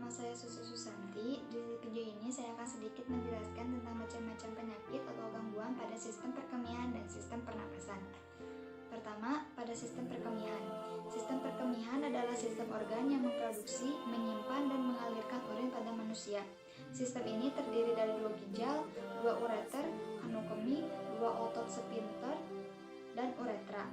Nama saya Susu Susanti. Di video ini saya akan sedikit menjelaskan tentang macam-macam penyakit atau gangguan pada sistem perkemihan dan sistem pernapasan. Pertama, pada sistem perkemihan. Sistem perkemihan adalah sistem organ yang memproduksi, menyimpan, dan mengalirkan urin pada manusia. Sistem ini terdiri dari 2 ginjal, 2 ureter, kandung kemih, 2 otot sphincter, dan uretra.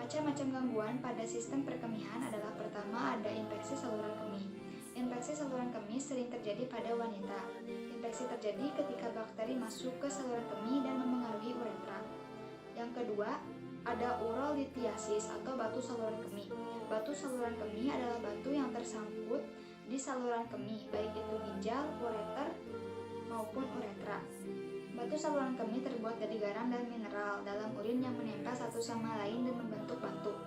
Macam-macam gangguan pada sistem perkemihan adalah pertama ada infeksi saluran kemih. Infeksi saluran kemih sering terjadi pada wanita. Infeksi terjadi ketika bakteri masuk ke saluran kemih dan memengaruhi uretra. Yang kedua, ada urolithiasis atau batu saluran kemih. Batu saluran kemih adalah batu yang tersangkut di saluran kemih, baik itu ginjal, ureter, maupun uretra. Batu saluran kemih terbuat dari garam dan mineral dalam urin yang menempel satu sama lain dan membentuk batu.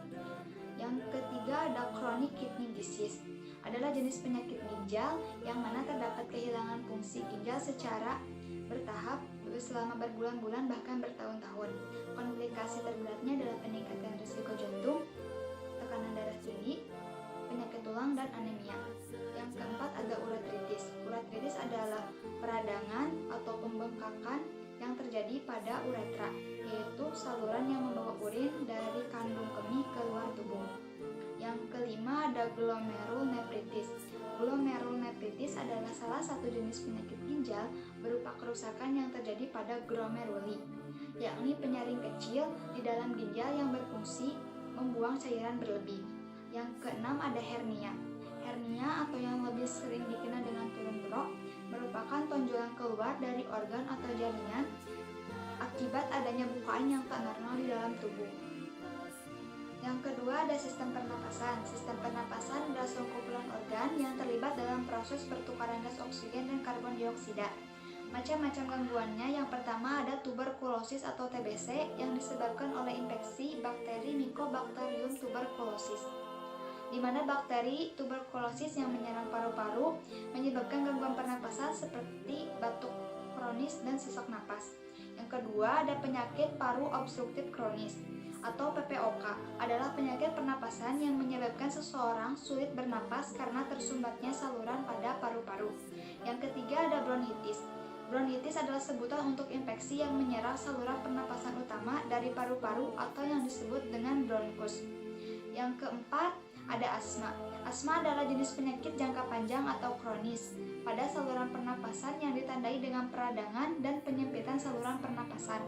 Yang ketiga ada chronic kidney disease, adalah jenis penyakit ginjal yang mana terdapat kehilangan fungsi ginjal secara bertahap selama berbulan-bulan bahkan bertahun-tahun. Komplikasi terberatnya adalah peningkatan risiko jantung, tekanan darah tinggi, penyakit tulang, dan anemia. Yang keempat ada uretritis. Uretritis adalah peradangan atau pembengkakan yang terjadi pada uretra, yaitu saluran yang membawa urin dari kandung kemih ke luar tubuh. Yang kelima ada glomerulonefritis. Glomerulonefritis adalah salah satu jenis penyakit ginjal berupa kerusakan yang terjadi pada glomeruli, yakni penyaring kecil di dalam ginjal yang berfungsi membuang cairan berlebih. Yang keenam ada hernia. Hernia atau yang lebih sering dikenal dengan turun brok merupakan tonjolan keluar dari organ atau jaringan akibat adanya bukaan yang tak normal di dalam tubuh. Yang kedua ada sistem pernapasan. Sistem pernapasan adalah sekumpulan organ yang terlibat dalam proses pertukaran gas oksigen dan karbon dioksida. Macam-macam gangguannya, yang pertama ada tuberkulosis atau TBC yang disebabkan oleh infeksi bakteri Mycobacterium tuberculosis, di mana bakteri tuberkulosis yang menyerang paru-paru menyebabkan gangguan pernapasan seperti batuk kronis dan sesak napas. Yang kedua ada penyakit paru obstruktif kronis atau PPOK, adalah penyakit pernapasan yang menyebabkan seseorang sulit bernapas karena tersumbatnya saluran pada paru-paru. Yang ketiga ada bronkitis. Bronkitis adalah sebutan untuk infeksi yang menyerang saluran pernapasan utama dari paru-paru atau yang disebut dengan bronkus. Yang keempat ada asma. Asma adalah jenis penyakit jangka panjang atau kronis pada saluran pernapasan yang ditandai dengan peradangan dan penyempitan saluran pernapasan.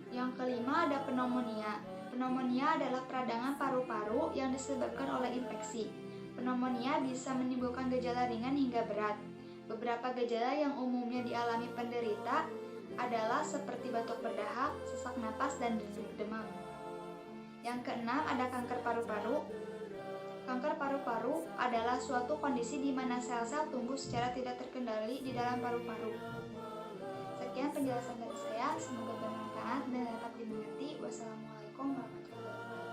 Yang kelima ada pneumonia. Pneumonia adalah peradangan paru-paru yang disebabkan oleh infeksi. Pneumonia bisa menimbulkan gejala ringan hingga berat. Beberapa gejala yang umumnya dialami penderita adalah seperti batuk berdahak, sesak napas, dan demam. Yang keenam ada kanker paru-paru. Kanker paru-paru adalah suatu kondisi di mana sel-sel tumbuh secara tidak terkendali di dalam paru-paru. Sekian penjelasan dari saya, semoga bermanfaat dan dapat dimengerti. Wassalamualaikum warahmatullahi wabarakatuh.